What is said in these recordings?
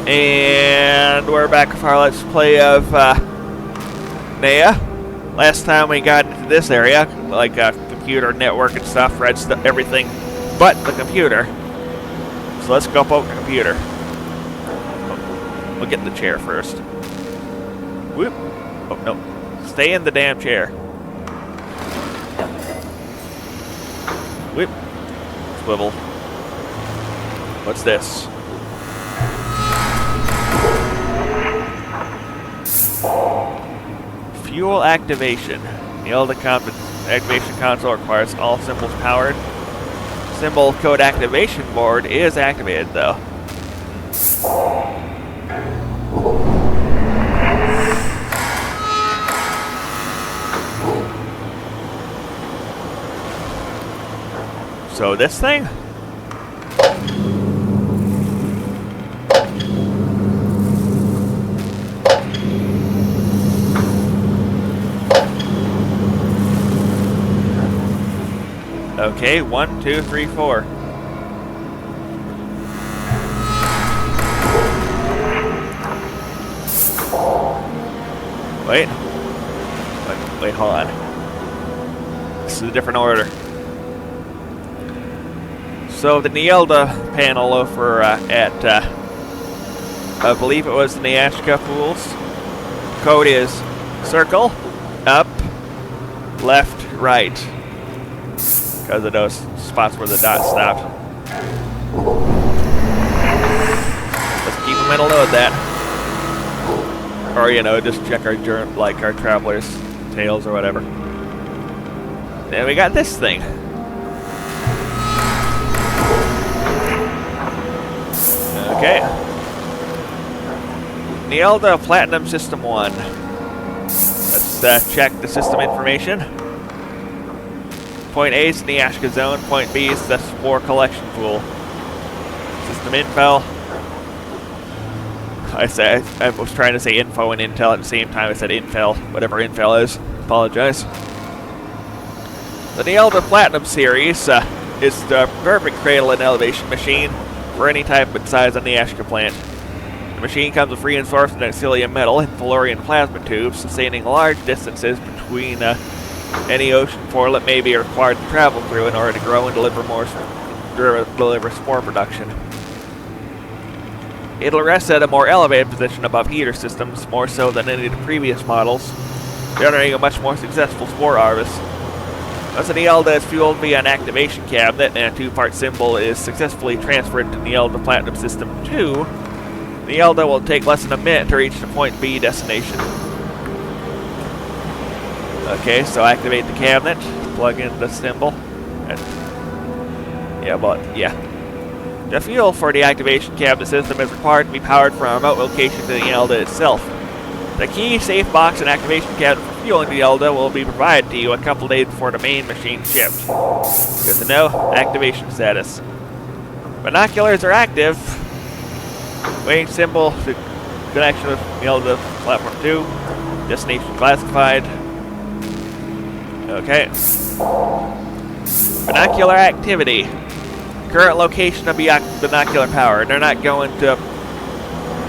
And we're back with our Let's Play of Neyyah. Last time we got into this area, like computer network and stuff, read everything but the computer. So let's go poke the computer. We'll get in the chair first. Whoop. Oh, no. Stay in the damn chair. Whoop. Swivel. What's this? Fuel activation. The activation console requires all symbols powered. Symbol code activation board is activated though. So this thing? Okay, 1, 2, 3, 4. Wait, hold on. This is a different order. So the Niyashka panel over at, I believe it was the Niyashka pools. Code is circle, up, left, right. Because of those spots where the dot stopped. Let's keep them in a load that. Or, you know, just check our traveler's tales or whatever. Then we got this thing. Okay. Niyashka Platinum System 1. Let's check the system information. Point A is the Niyashka zone. Point B is the Spore collection pool. System info. I was trying to say info and intel at the same time. I said infel. Whatever infel is. Apologize. The Niyashka Platinum series is the perfect cradle and elevation machine for any type and size of Niyashka plant. The machine comes with reinforced auxilium metal and tellurian plasma tubes, sustaining large distances between any ocean floor that may be required to travel through in order to grow and deliver spore production. It'll rest at a more elevated position above heater systems, more so than any of the previous models, generating a much more successful spore harvest. Once the Niyashka is fueled via an activation cabinet and a two-part symbol is successfully transferred to Niyashka Platinum System 2, Niyashka will take less than a minute to reach the point B destination. Okay, so activate the cabinet, plug in the symbol, and the fuel for the activation cabinet system is required to be powered from a remote location to the Niyashka itself. The key, safe box, and activation cabinet for fueling the Niyashka will be provided to you a couple days before the main machine shipped. Good to know. Activation status. Binoculars are active. Waiting symbol to connection with Niyashka Platform 2. Destination classified. Okay. Binocular activity. Current location of binocular power. They're not going to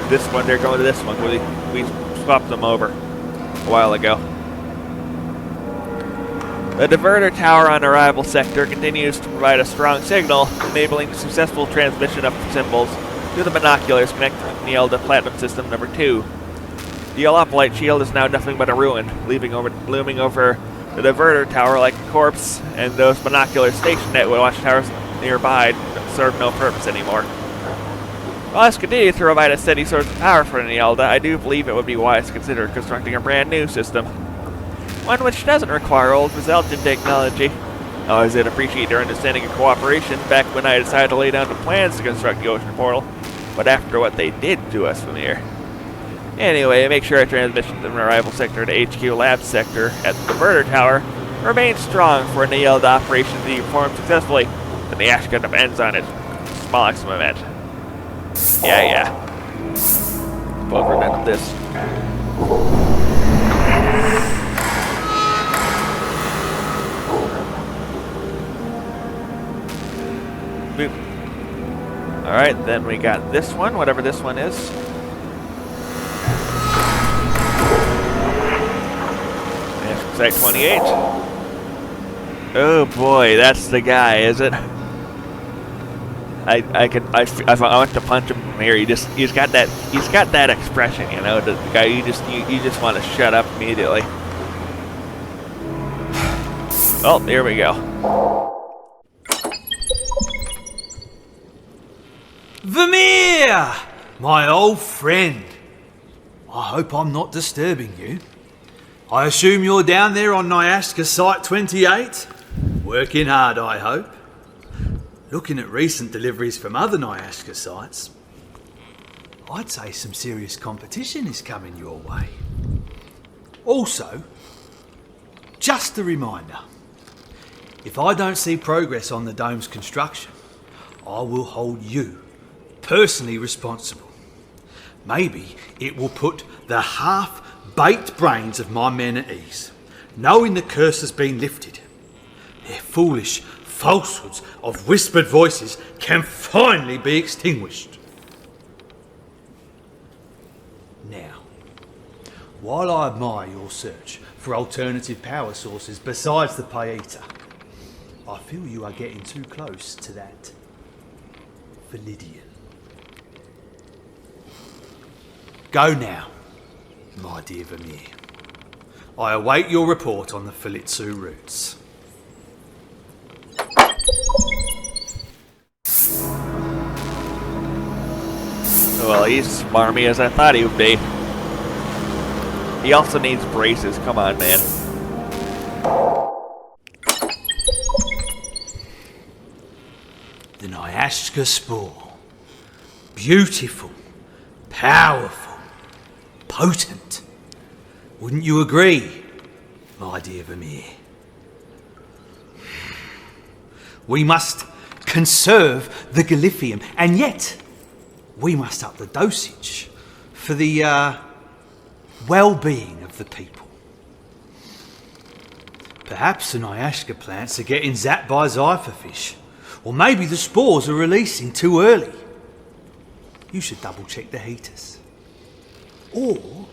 this one, they're going to this one. We swapped them over a while ago. The diverter tower on arrival sector continues to provide a strong signal, enabling the successful transmission of symbols to the binoculars connected to Niyashka Platinum System number 2. The Alopolite shield is now nothing but a ruin, looming over the diverter tower like a corpse, and those binoculars stationed at watchtowers nearby serve no purpose anymore. While this continues to provide a steady source of power for Niyashka, I do believe it would be wise to consider constructing a brand new system. One which doesn't require old resultant technology. I always did appreciate their understanding and cooperation back when I decided to lay down the plans to construct the ocean portal, but after what they did to us from here. Anyway, make sure our transmission from arrival sector to HQ lab sector at the diverter tower remains strong for Niyashka operations to be performed successfully. The Niyashka depends on its Smollax event. Yeah. Both remember this. Boop. Alright, then we got this one, whatever this one is. Site 28. Oh boy, that's the guy, is it? I want to punch him from here. He's got that expression, you know, the guy you just want to shut up immediately. Oh, here we go. Vamir! My old friend. I hope I'm not disturbing you. I assume you're down there on Niyashka Site 28? Working hard, I hope. Looking at recent deliveries from other Niyashka sites, I'd say some serious competition is coming your way. Also, just a reminder, if I don't see progress on the dome's construction, I will hold you personally responsible. Maybe it will put the half-baked brains of my men at ease, knowing the curse has been lifted. Their foolish falsehoods of whispered voices can finally be extinguished. Now, while I admire your search for alternative power sources besides the Paeta, I feel you are getting too close to that Validian. Go now, my dear Vamir. I await your report on the Philitsu routes. Well, he's smarmy as I thought he would be. He also needs braces. Come on, man. The Niyashka spore. Beautiful, powerful, potent. Wouldn't you agree, my dear Vamir? We must conserve the Galliphium, and yet we must up the dosage for the well-being of the people. Perhaps the Niyashka plants are getting zapped by Zypherfish, or maybe the spores are releasing too early. You should double-check the heaters. Or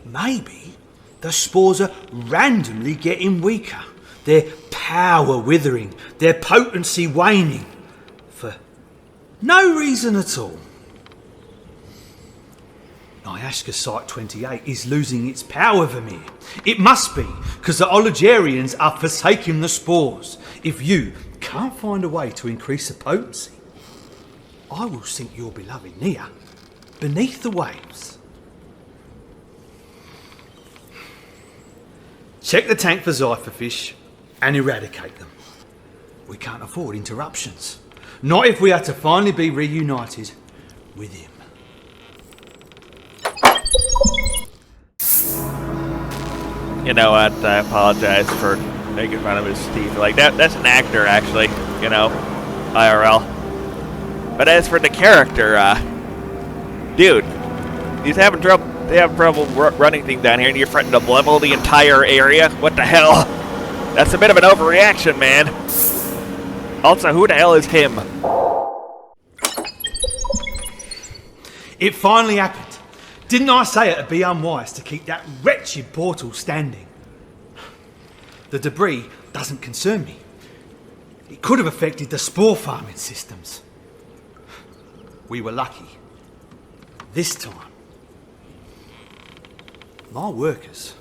maybe the spores are randomly getting weaker, their power withering, their potency waning, for no reason at all. Niyashka Site 28 is losing its power, Vamir. It must be, because the Ologerians are forsaking the spores. If you can't find a way to increase the potency, I will sink your beloved Neyyah beneath the waves. Check the tank for Zypherfish and eradicate them. We can't afford interruptions. Not if we are to finally be reunited with him. You know what? I apologize for making fun of his teeth. Like that's an actor, actually. You know, IRL. But as for the character, dude, he's having trouble. They have trouble running things down here, and you're threatening to level the entire area. What the hell? That's a bit of an overreaction, man. Also, who the hell is him? It finally happened. Didn't I say it'd be unwise to keep that wretched portal standing? The debris doesn't concern me. It could have affected the spore farming systems. We were lucky. This time. My workers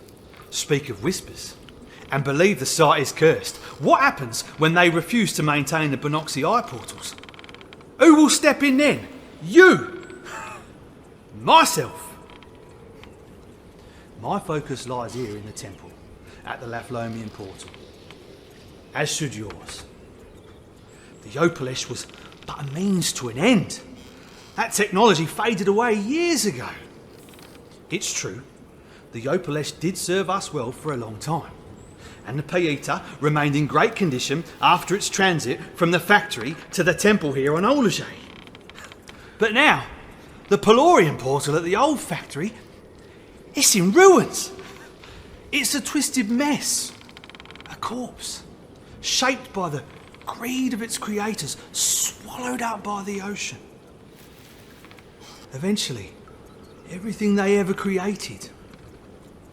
speak of whispers and believe the site is cursed. What happens when they refuse to maintain the Binoxi Eye portals? Who will step in then? You! Myself! My focus lies here in the temple, at the Laflomian portal. As should yours. The Yopalesh was but a means to an end. That technology faded away years ago. It's true, the Yopalesh did serve us well for a long time, and the Paeta remained in great condition after its transit from the factory to the temple here on Olajay. But now, the Pelorian portal at the old factory, it's in ruins. It's a twisted mess. A corpse, shaped by the greed of its creators, swallowed up by the ocean. Eventually, everything they ever created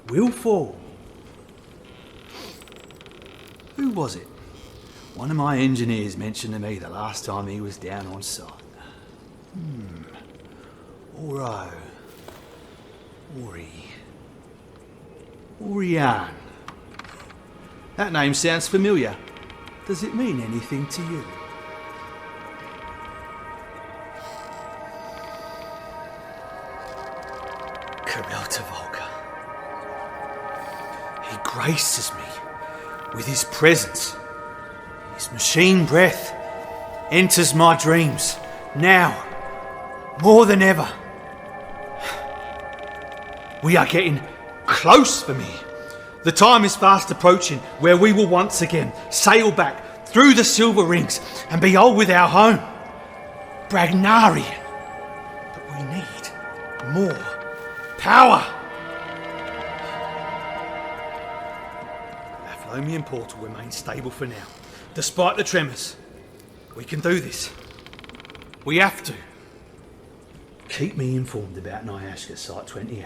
will fall. Who was it? One of my engineers mentioned to me the last time he was down on site. Oro. Oriane. That name sounds familiar. Does it mean anything to you? Volga. He graces me with his presence. His machine breath enters my dreams now, more than ever. We are getting close for me. The time is fast approaching where we will once again sail back through the silver rings and be all with our home. Bragnarian. But we need more power. Our Flomian portal remains stable for now, despite the tremors. We can do this. We have to. Keep me informed about Niyashka Site 28.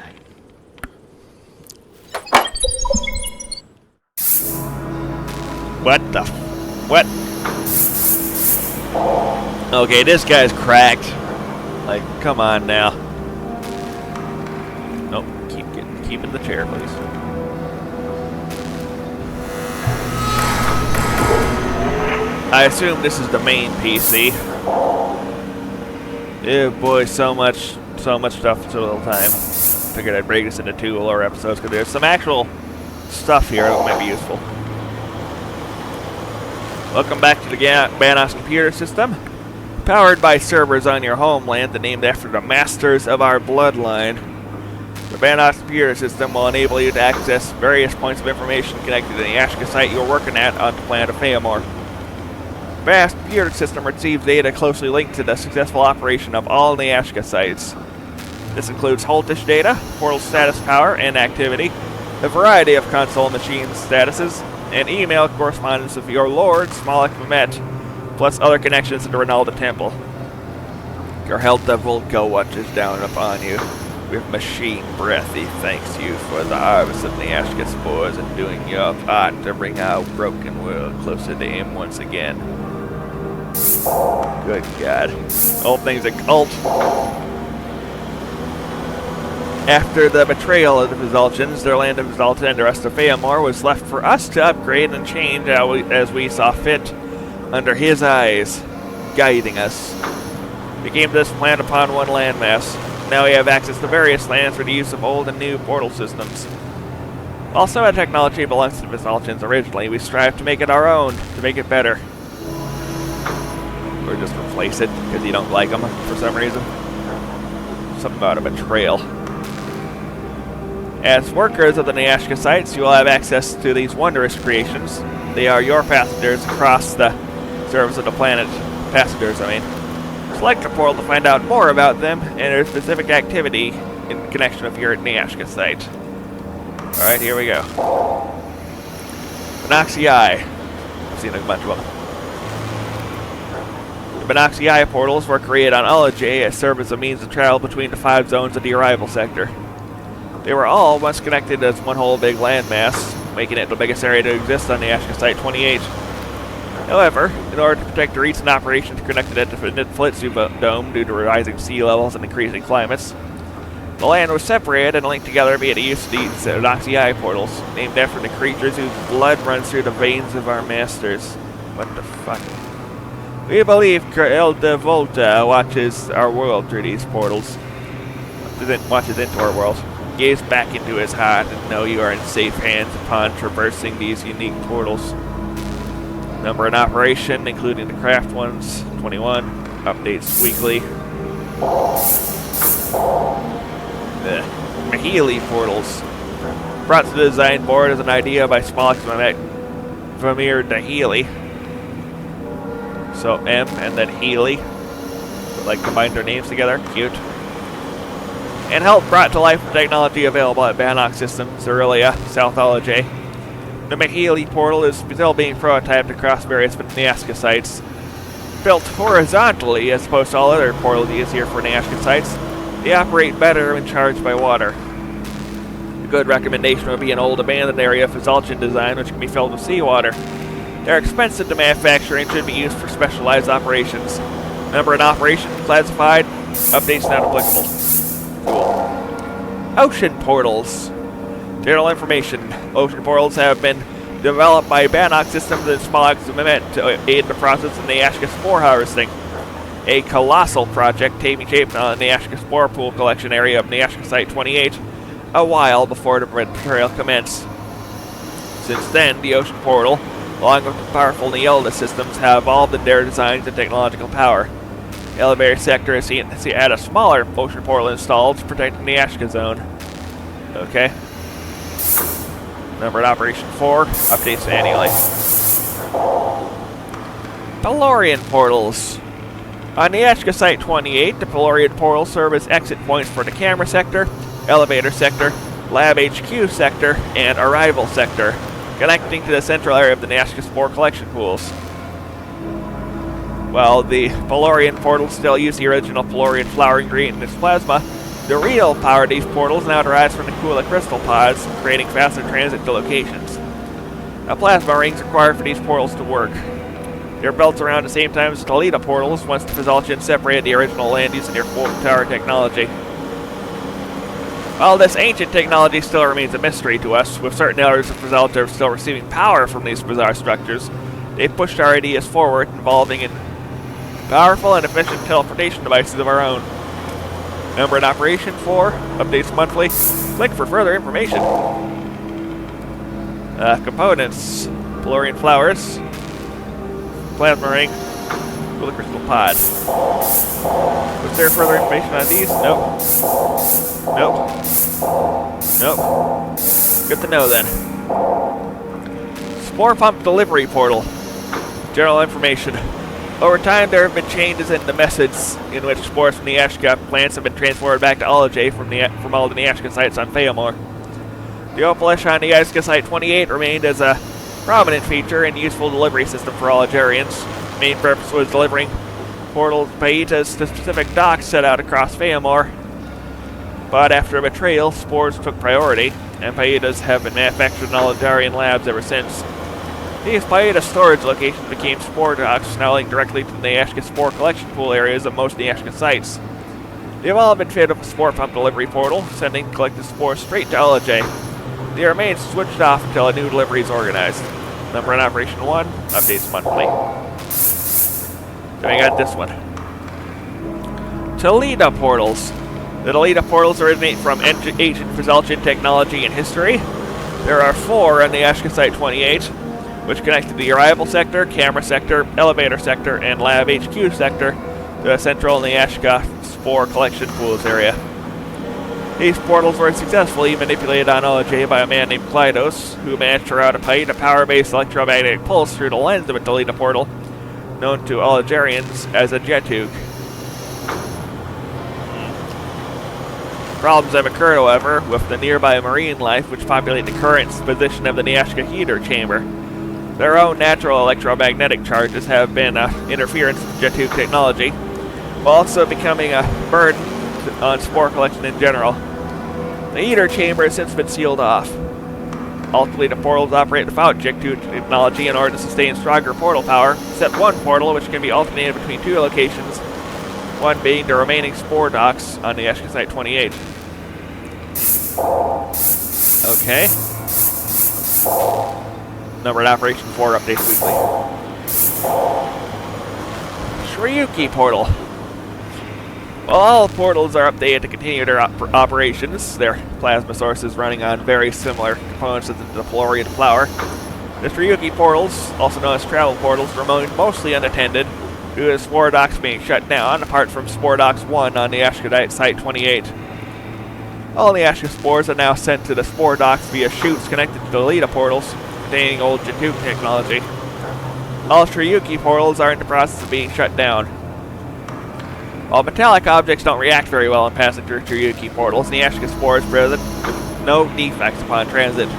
What the? What? Okay, this guy's cracked. Like, come on now. Nope, keep in the chair, please. I assume this is the main PC. Yeah, boy, so much stuff in so little time. Figured I'd break this into 2 lower episodes because there's some actual stuff here that might be useful. Welcome back to the Banos computer system. Powered by servers on your homeland and named after the masters of our bloodline. The Banos computer system will enable you to access various points of information connected to the Niyashka site you're working at on the planet of Vamir. The Banos computer system receives data closely linked to the successful operation of all Niyashka sites. This includes Holtish data, portal status power and activity, a variety of console machine statuses, and email correspondence with your lord, Smollax plus other connections to the Ronalda Temple. Your health devil go watches down upon you. With machine breath, he thanks you for the harvest of Niyashka spores and doing your part to bring our broken world closer to him once again. Good God. All things occult. After the betrayal of the Visaltians, their land of Visalta and the rest of Vamir was left for us to upgrade and change as we saw fit, under his eyes, guiding us. We came to this planet upon one landmass. Now we have access to various lands for the use of old and new portal systems. While some of the technology belongs to the Visaltians originally, we strive to make it our own, to make it better. Or just replace it, because you don't like them for some reason. Something about a betrayal. As workers of the Niyashka sites, you will have access to these wondrous creations. They are your passengers across the surface of the planet. Passengers, I mean. Select the portal to find out more about them and their specific activity in connection with your Niyashka site. Alright, here we go. Binoxii. I've seen a bunch of them. The Binoxii portals were created on Ology as serve as a means of travel between the 5 zones of the arrival sector. They were all once connected as one whole big landmass, making it the biggest area to exist on Niyashka Site 28. However, in order to protect the recent operations connected at the Flitzu Dome due to rising sea levels and increasing climates, the land was separated and linked together via the use of these Binoxii portals, named after the creatures whose blood runs through the veins of our masters. What the fuck? We believe Krael de Volta watches our world through these portals. Watches into our world. Gaze back into his heart and know you are in safe hands upon traversing these unique portals. Number in operation, including the craft ones, 21. Updates weekly. The Mahili portals. Brought to the design board as an idea by Smollax Vamir Dahili. So M and then Healy. Like combined their names together. Cute. And help brought to life the technology available at Banos Systems, Aurelia, Southology. The Mahili portal is still being prototyped across various Niyashka sites. Built horizontally, as opposed to all other portals used here for Niyashka sites, they operate better when charged by water. A good recommendation would be an old abandoned area of Fazalchan design, which can be filled with seawater. They're expensive to manufacture and should be used for specialized operations. Number in operation classified, updates not applicable. Cool. Ocean portals. General information. Ocean portals have been developed by Bannock Systems and Smollax to aid the process of Niyashka spore harvesting. A colossal project taking shape on the Niyashka spore pool collection area of Niyashka Site 28 a while before the betrayal commenced. Since then, the ocean portal, along with the powerful Neyyah systems, have evolved in their designs and technological power. The elevator sector has had a smaller ocean portal installed to protect the Niyashka zone. Okay. Number in Operation 4, updates annually. Pelorian portals. On Niyashka Site 28, the Pelorian portals serve as exit points for the camera sector, elevator sector, lab HQ sector, and arrival sector, connecting to the central area of the Niyashka spore collection pools. While the Pelorian portals still use the original Pelorian flower ingredient in its plasma, the real power of these portals now derives from the Kula crystal pods, creating faster transit to locations. Now, plasma rings required for these portals to work. They're built around the same time as the Toledo portals, once the Fazalchan separated the original land using their tower technology. While this ancient technology still remains a mystery to us, with certain areas of Fazalchan still receiving power from these bizarre structures, they've pushed our ideas forward, involving in powerful and efficient teleportation devices of our own. Number in Operation 4, updates monthly. Click for further information. Components. Pelorian flowers. Plasma ring. Kula crystal pod. Was there further information on these? Nope. Nope. Good to know then. Spore pump delivery portal. General information. Over time, there have been changes in the methods in which spores from Niyashka plants have been transported back to Olajay from all the Niyashka sites on Feomor. The Opalesh on Niyashka Site 28 remained as a prominent feature and useful delivery system for Olajarians. The main purpose was delivering portal Paitas to specific docks set out across Feomor. But after a betrayal, spores took priority, and Paitas have been manufactured in Olajarian labs ever since. These Paeta storage locations became spore docks, now linked directly to the Niyashka spore collection pool areas of most Niyashka sites. They've all been fitted with a spore pump delivery portal, sending collected spores straight to Olajay. They remain switched off until a new delivery is organized. Number in Operation 1, updates monthly. Then we got this one. Toledo portals. The Toledo portals originate from ancient Fazalchan technology and history. There are 4 on Niyashka Site 28, which connect to the arrival sector, camera sector, elevator sector, and lab HQ sector to the central Niyashka spore collection pools area. These portals were successfully manipulated on Olajay by a man named Kleidos, who managed to route a power-based electromagnetic pulse through the lens of a Toledo portal, known to Olajarians as a jetug. Problems have occurred, however, with the nearby marine life which populate the current position of the Niyashka heater chamber. Their own natural electromagnetic charges have been interference with jetug technology, while also becoming a burden on spore collection in general. The heater chamber has since been sealed off. Ultimately, the portals operate without jetug technology in order to sustain stronger portal power, except one portal which can be alternated between 2 locations, one being the remaining spore docks on the Niyashka Site 28. Okay. Number in Operation 4, updates weekly. Shryuki portal. While all portals are updated to continue their operations, their plasma sources running on very similar components as the Pelorian flower, the Shryuki portals, also known as travel portals, remain mostly unattended due to spore docks being shut down, apart from Spore Docks 1 on the Niyashka Site 28. All Niyashka spores are now sent to the spore docks via chutes connected to the Toledo portals, containing old jetug technology. All Shryuki portals are in the process of being shut down. While metallic objects don't react very well in passing through Shryuki portals, Niyashka spores present with no defects upon transit.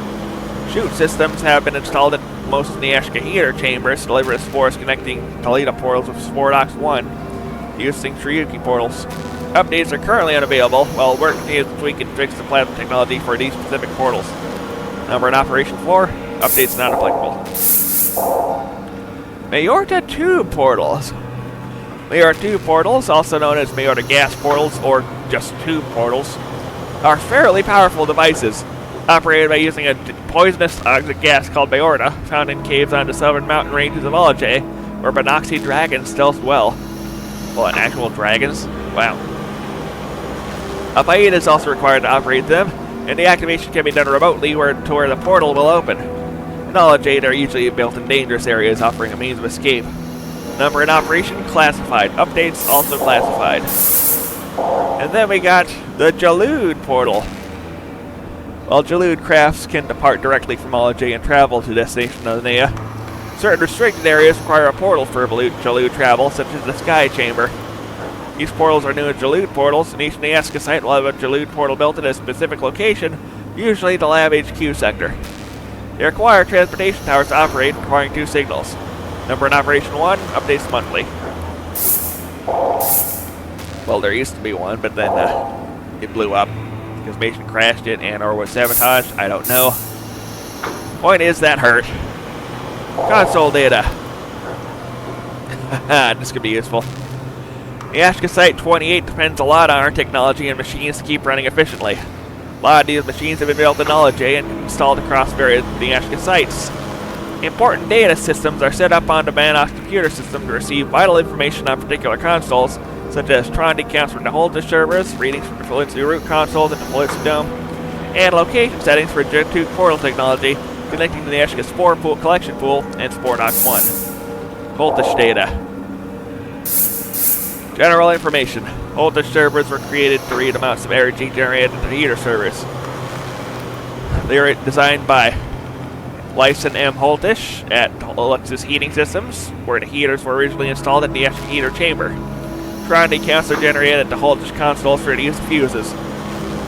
Chute systems have been installed at most Niyashka heater chambers deliver spores connecting Talita portals with Smollax 1 using Shryuki portals. Updates are currently unavailable, while work continues to tweak and fix the plasma technology for these specific portals. Number in operation 4, updates not applicable. Mayorta tube portals. Mayorta tube portals, also known as Mayorta gas portals or just tube portals, are fairly powerful devices, operated by using a poisonous toxic gas called Mayorta, found in caves on the southern mountain ranges of Olajay, where Benoxy dragons stealth well. What, actual dragons? Wow. A Paida is also required to operate them, and the activation can be done remotely to where the portal will open. In Olajay, they are usually built in dangerous areas, offering a means of escape. Number in operation, classified. Updates, also classified. And then we got the Jalud portal. While Jalud crafts can depart directly from Olajay and travel to the destination of Neyyah, certain restricted areas require a portal for Jalud travel, such as the Sky Chamber. These portals are known as Jalud portals, and each Niyashka site will have a Jalud portal built in a specific location, usually the Lab HQ sector. They require transportation towers to operate, requiring 2 signals. Number in operation 1, updates monthly. Well, there used to be one, but then it blew up because Mason crashed it and/or was sabotaged. I don't know. Point is, that hurt. Console data. This could be useful. Niyashka Site 28 depends a lot on our technology and machines to keep running efficiently. A lot of these machines have been built in Olajay and installed across various Niyashka sites. Important data systems are set up on the Manox computer system to receive vital information on particular consoles, such as Trondi counts from the Holdish servers, readings from the Felicity root consoles and the Felicity Dome, and location settings for Gen 2 portal technology, connecting to the Niyashka Spore Pool collection pool and Spornox 1. Holdish data. General information. Holdish servers were created to read amounts of energy generated in the heater servers. They were designed by Lyson M. Holdish at Luxus Heating Systems, where the heaters were originally installed in the Niyashka heater chamber. Trondi counts are generated at the Holdish console for the use of fuses.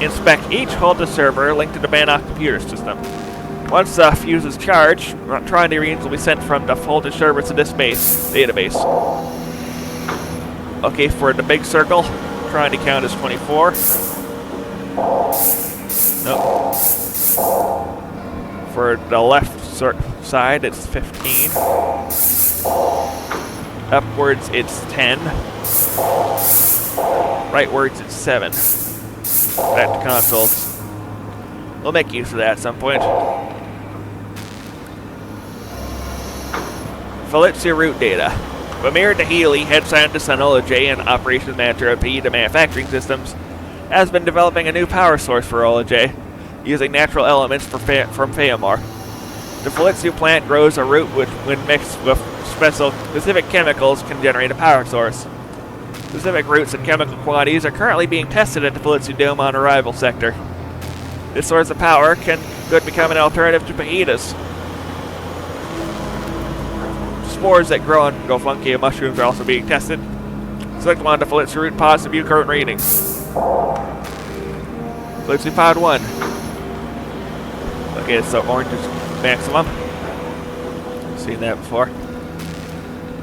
Inspect each Holdish server linked to the Manox computer system. Once the fuse is charged, Trondi readings will be sent from the Holdish servers to this database. Okay, for the big circle, trying to count is 24. Nope. For the left side, it's 15. Upwards, it's 10. Rightwards, it's 7. Back to consoles. We'll make use of that at some point. Felicity root data. Vamir Dahili, head scientist on Olajay and operations manager of Paida Manufacturing Systems, has been developing a new power source for Olajay, using natural elements from Fayamar. The Felicity plant grows a root which, when mixed with specific chemicals, can generate a power source. Specific roots and chemical quantities are currently being tested at the Felicity Dome on arrival sector. This source of power could become an alternative to Paidas. Spores that grow on Gofunkia mushrooms are also being tested. Select one of the Felicity root pods to view current readings. Felicity pod 1. Okay, so orange is maximum. Seen that before.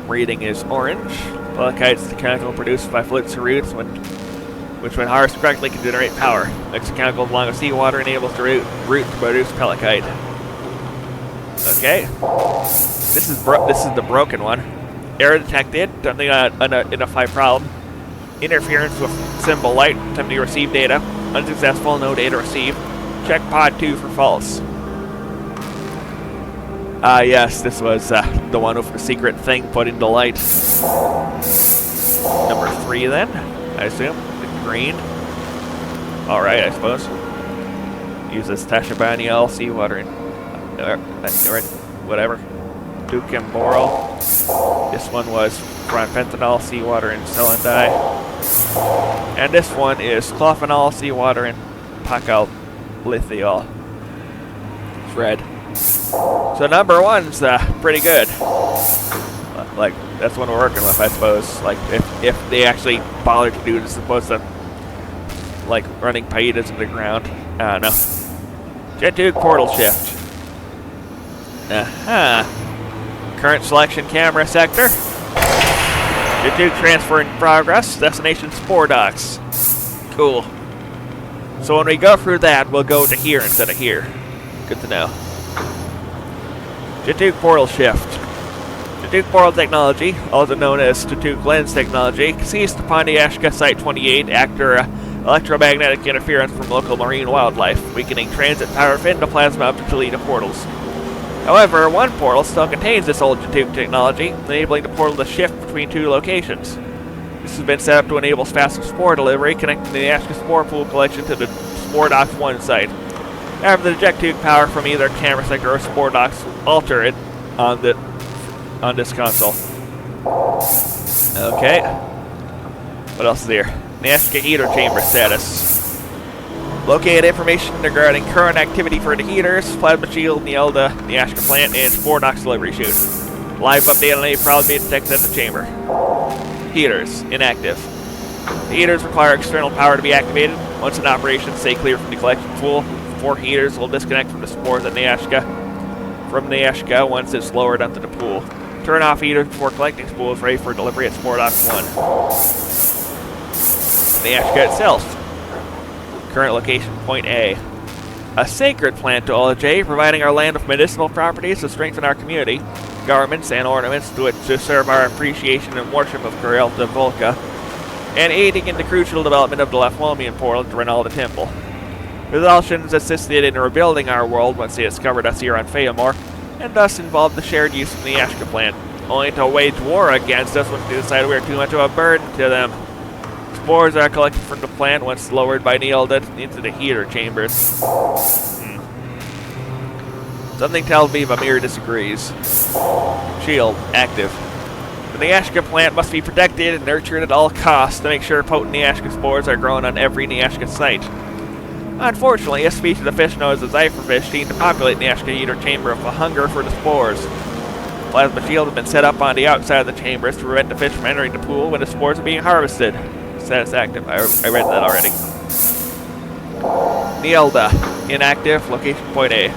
Reading is orange. Pellicite's the chemical produced by Felicity roots, which when harvested correctly can generate power. Mixed chemicals along with seawater enables the root to produce pellicite. Okay. This is the broken one. Error detected. Don't think identify problem. Interference with symbol light. Attempting to receive data. Unsuccessful. No data received. Check pod 2 for false. Yes, this was the one with the secret thing put into light. Number 3 then, I assume. The green. Alright, I suppose. Uses Tashabaniel, seawater, and whatever. Ducamboral. This one was fentanyl, seawater, and celandine. And this one is clophenol, seawater, and pacalithiol. It's red. So number 1's pretty good. Like, that's what we're working with, I suppose. Like, if they actually bother to do this, as opposed to, like, running Paidas into the ground. I don't know. Gen 2 portal shift. Current selection camera sector. Idiotic transfer in progress. Destination Spore Docks. Cool. So when we go through that, we'll go to here instead of here. Good to know. Idiotic portal shift. Idiotic portal technology, also known as idiotic lens technology, seized upon Niyashka Site-28 after electromagnetic interference from local marine wildlife, weakening transit power of endoplasma up to lead to portals. However, one portal still contains this old idiotic technology, enabling the portal to shift between two locations. This has been set up to enable faster spore delivery, connecting the Niyashka spore pool collection to the Spore Docks 1 site. However, the idiotic power from either camera sector or Spore Docks will alter it on this console. Okay. What else is here? Niyashka heater chamber status. Located information regarding current activity for the heaters, plasma shield, Neyyah, Niyashka plant, and Spore Docks delivery chute. Live update on any problem being detected at the chamber. Heaters, inactive. The heaters require external power to be activated. Once in operation, stay clear from the collection pool. 4 heaters will disconnect from the spores at Niyashka. From Niyashka once it's lowered onto the pool. Turn off heaters before collecting spools ready for delivery at Spore Docks 1. Niyashka itself. Current location, Point A. A sacred plant to Olajay, providing our land with medicinal properties to strengthen our community, garments and ornaments to serve our appreciation and worship of Geralta Volca, and aiding in the crucial development of the Lefwalmian portal to Rinalda Temple. The Dalshans assisted in rebuilding our world once they discovered us here on Feamor, and thus involved the shared use of the Niyashka plant, only to wage war against us when they decided we were too much of a burden to them. Spores are collected from the plant once lowered by Neyyah into the heater chambers. Something tells me Vamir disagrees. Shield, active. The Niyashka plant must be protected and nurtured at all costs to make sure potent Niyashka spores are grown on every Niyashka site. Unfortunately, a species of fish known as the zephyrfish seem to populate Niyashka heater chamber with a hunger for the spores. Plasma shield has been set up on the outside of the chambers to prevent the fish from entering the pool when the spores are being harvested. Status active. I read that already. Neyyah, inactive. Location Point A.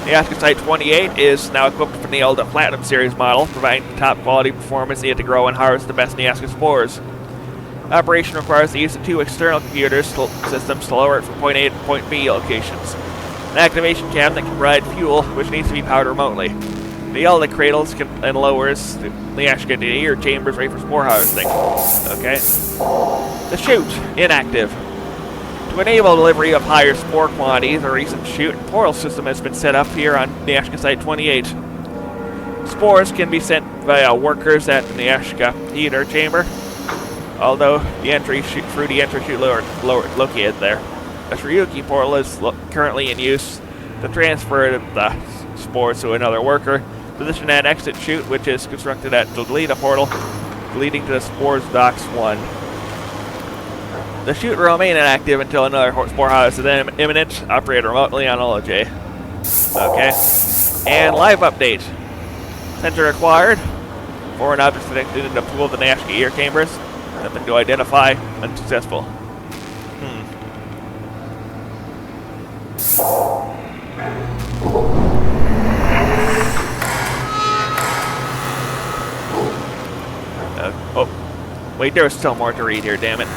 Niyashka Site-28 is now equipped with the Neyyah Platinum Series model, providing top quality performance needed to grow and harvest the best Niyashka spores. Operation requires the use of 2 external systems to lower it from Point A to Point B locations. An activation cabinet can provide fuel, which needs to be powered remotely. The Neyyah cradles and lowers the Niyashka into the ear chambers ready for spore harvesting. Okay. The chute, inactive. To enable delivery of higher spore quantities, a recent chute and portal system has been set up here on Niyashka Site-28. Spores can be sent via workers at the Niyashka heater chamber, although the entry chute located there. A Shryuki portal is currently in use to transfer the spores to another worker. Position at exit chute, which is constructed at the Deleta portal, leading to the Spores Docks 1. The chute will remain inactive until another spore harvest is imminent. Operate remotely on Olajay. Okay. And live update. Sensor acquired. Foreign objects detected in the pool of the Niyashka ear chambers. Nothing to identify. Unsuccessful. Wait, there was still more to read here, damn it.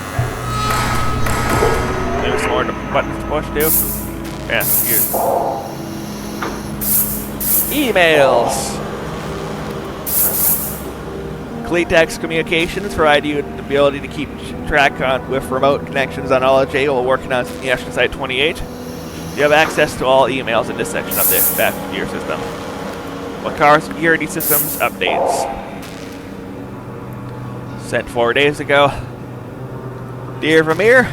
Maybe some more buttons to push, too? Yeah, here. Emails! Cletex Communications provide you the ability to keep track with remote connections on Olajay while working on Niyashka Site-28. You have access to all emails in this section of the back of your system. Wakar Security Systems updates. Sent 4 days ago. Dear Vamir,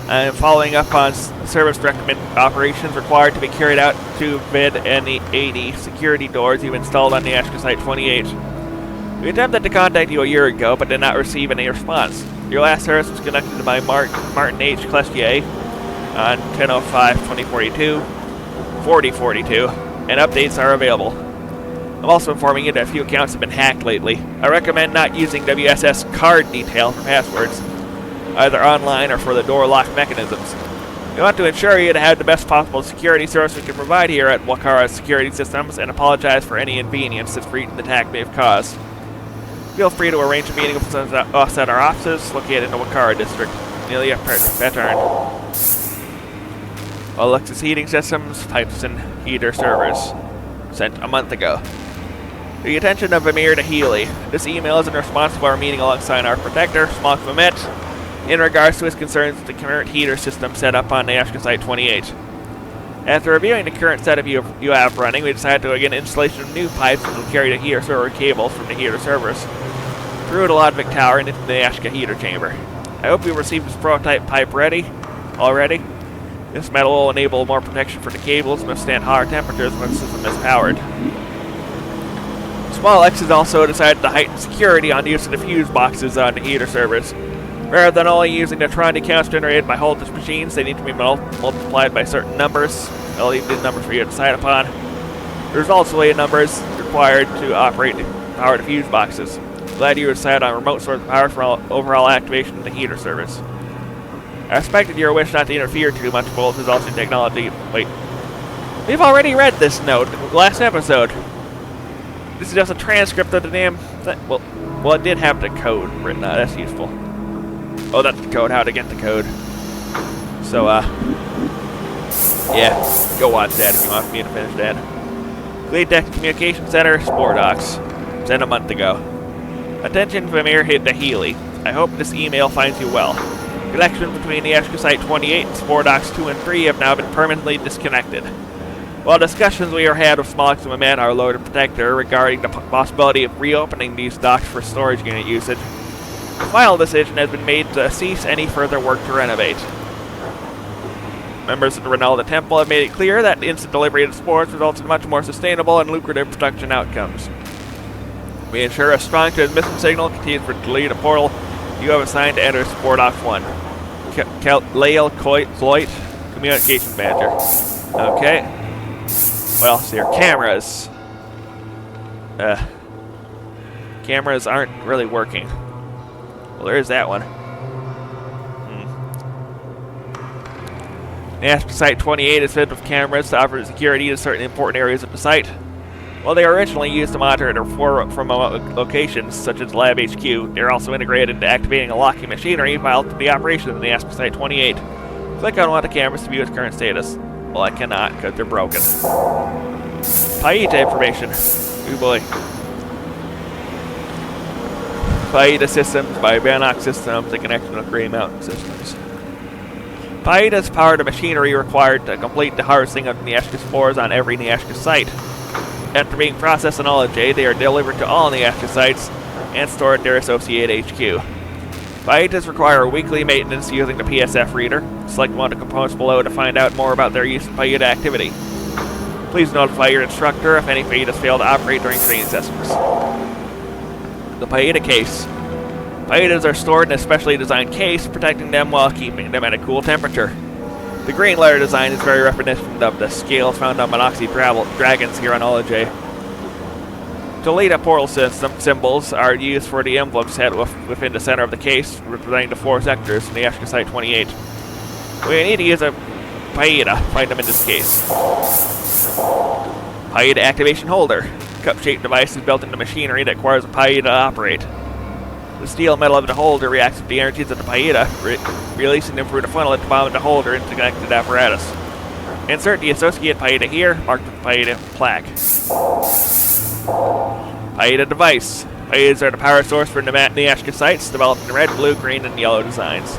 I am following up on service recommend operations required to be carried out to bid any 80 security doors you've installed on Niyashka Site-28. We attempted to contact you a year ago, but did not receive any response. Your last service was conducted by Martin H. Clestier on 10/05/2042, 4042, and updates are available. I'm also informing you that a few accounts have been hacked lately. I recommend not using WSS card detail for passwords, either online or for the door lock mechanisms. We want to ensure you to have the best possible security source we can provide here at Wakara Security Systems and apologize for any inconvenience this recent attack may have caused. Feel free to arrange a meeting with us at our offices located in the Wakara district. Neyyah pattern. Alexis heating systems, pipes and heater servers. Sent a month ago. To the attention of Vamir to Healy. This email is in response to our meeting alongside our protector, Smollax, in regards to his concerns with the current heater system set up on Niyashka Site 28. After reviewing the current setup you have running, we decided to begin installation of new pipes that will carry the heater server cables from the heater servers through the Lodvik Tower and into the Niyashka heater chamber. I hope you received this prototype pipe already. This metal will enable more protection for the cables and withstand higher temperatures when the system is powered. Smollax has also decided to heighten security on the use of the fuse boxes on the heater servers. Rather than only using the Tron accounts generated by voltage machines, they need to be multiplied by certain numbers. I'll leave these numbers for you to decide upon. There's also a numbers required to operate and power the fuse boxes. Glad you decided on remote source of power for overall activation of the heater service. I respected your wish not to interfere too much with both results in technology. Wait. We've already read this note last episode. This is just a transcript of the damn thing. Well, it did have the code written out. That's useful. Oh, that's the code. How to get the code. So, yeah. Go watch that if you want me to finish that. Clean Tech Communication Center, Spore Docks. Sent a month ago. Attention, Vamir hit the Healy. I hope this email finds you well. Connections between the Niyashka Site 28 and Spore Docks 2 and 3 have now been permanently disconnected. While discussions we have had with Smollax and Vamir, our Lord and Protector, regarding the possibility of reopening these docks for storage unit usage, the final decision has been made to cease any further work to renovate. Members of the Ronalda Temple have made it clear that instant delivery of spores results in much more sustainable and lucrative production outcomes. We ensure a strong transmission signal continues to delete a portal you have assigned to enter Spore Dock 1. Lael Cloit, Communications Manager. Okay. Well, so your cameras. Cameras aren't really working. Well, there is that one. Niyashka Site 28 is fitted with cameras to offer security to certain important areas of the site. While they are originally used to monitor from locations such as Lab HQ, they are also integrated into activating a locking machinery vital to the operation of the Niyashka Site 28. Click on one of the cameras to view its current status. Well, I cannot because they're broken. Paita information. Oh boy. Paita systems by Bannock Systems in connection with Grey Mountain Systems. Paitas power the machinery required to complete the harvesting of Niyashka spores on every Niyashka site. After being processed in J, they are delivered to all Niyashka sites and stored at their associated HQ. Paitas require weekly maintenance using the PSF reader. Select one of the components below to find out more about their use of Paita activity. Please notify your instructor if any Paitas fail to operate during training sessions. The Paita case. Paitas are stored in a specially designed case, protecting them while keeping them at a cool temperature. The green letter design is very reminiscent of the scales found on Monoxy dragons here on J. Toledo portal symbols are used for the envelopes set within the center of the case, representing the 4 sectors in the Niyashka Site 28. We need to use a Paita to find them in this case. Paita activation holder. Cup-shaped device is built into machinery that requires a Paita to operate. The steel metal of the holder reacts with the energies of the Paita, releasing them through the funnel at the bottom of the holder into the connected apparatus. Insert the associated Paita here, marked with the Paita plaque. Paita device. Paitas are the power source for Niyashka sites, developed in red, blue, green, and yellow designs.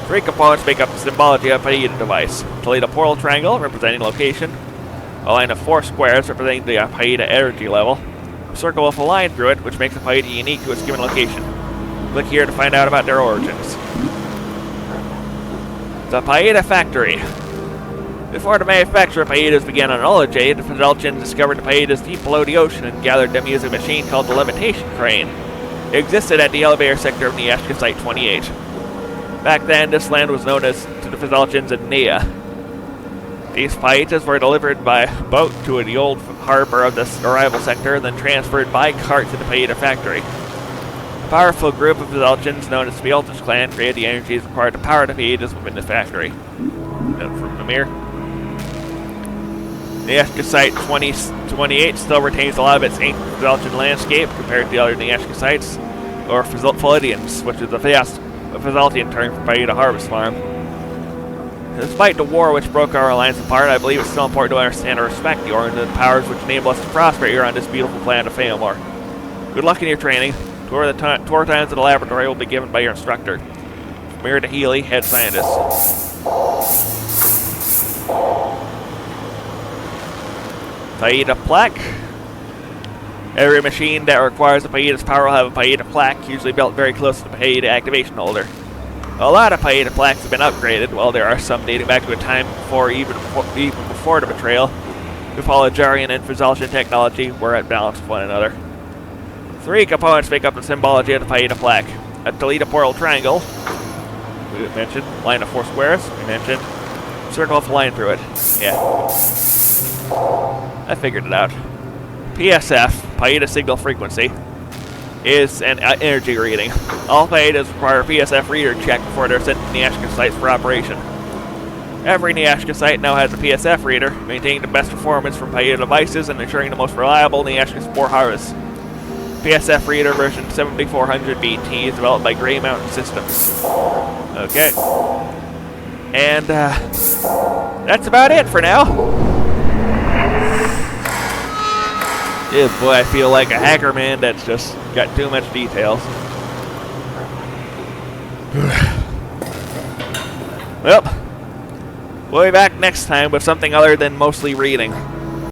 3 components make up the symbology of a Paita device. Toledo portal triangle, representing location. A line of 4 squares, representing the Paita energy level. A circle with a line through it, which makes a Paita unique to its given location. Click here to find out about their origins. The Paita Factory. Before the manufacture of Paitas began on J, the Fedalchans discovered the Paitas deep below the ocean and gathered them using a machine called the levitation crane. It existed at the elevator sector of Niyashka Site 28. Back then, this land was known as to the Fedalchans as Neyyah. These Paitas were delivered by boat to the old harbor of this arrival sector, then transferred by cart to the Paita factory. A powerful group of Fedalchans known as the Altus clan created the energies required to power the Paitas within the factory. Note from Vamir. Niyashka Site 2028 still retains a lot of its ancient Fazaltian landscape compared to the other Niyashka sites, or Fazaltians, which is a Fazaltian term for Paida Harvest Farm. Despite the war which broke our alliance apart, I believe it's still important to understand and respect the Origins and the powers which enable us to prosper here on this beautiful planet of Feomore. Good luck in your training. Tour times of the laboratory will be given by your instructor. Vamir the Healy, head scientist. Paida plaque. Every machine that requires a Paida's power will have a Paida plaque, usually built very close to the Paida activation holder. A lot of Paida plaques have been upgraded, while there are some dating back to a time even before the betrayal, if all Ajarian and Fazaltian technology were at balance with one another. 3 components make up the symbology of the Paida plaque. A Delta portal triangle, we mentioned. Line of 4 squares, we mentioned. Circle with a line through it. Yeah. I figured it out. PSF, Paida signal frequency, is an energy reading. All Paidas require a PSF reader check before they're sent to Niyashka sites for operation. Every Niyashka site now has a PSF reader, maintaining the best performance from Paida devices and ensuring the most reliable Niyashka spore harvest. PSF reader version 7400 BT is developed by Grey Mountain Systems. Okay. And that's about it for now. Yeah, boy, I feel like a hacker man that's just got too much details. Well, we'll be back next time with something other than mostly reading.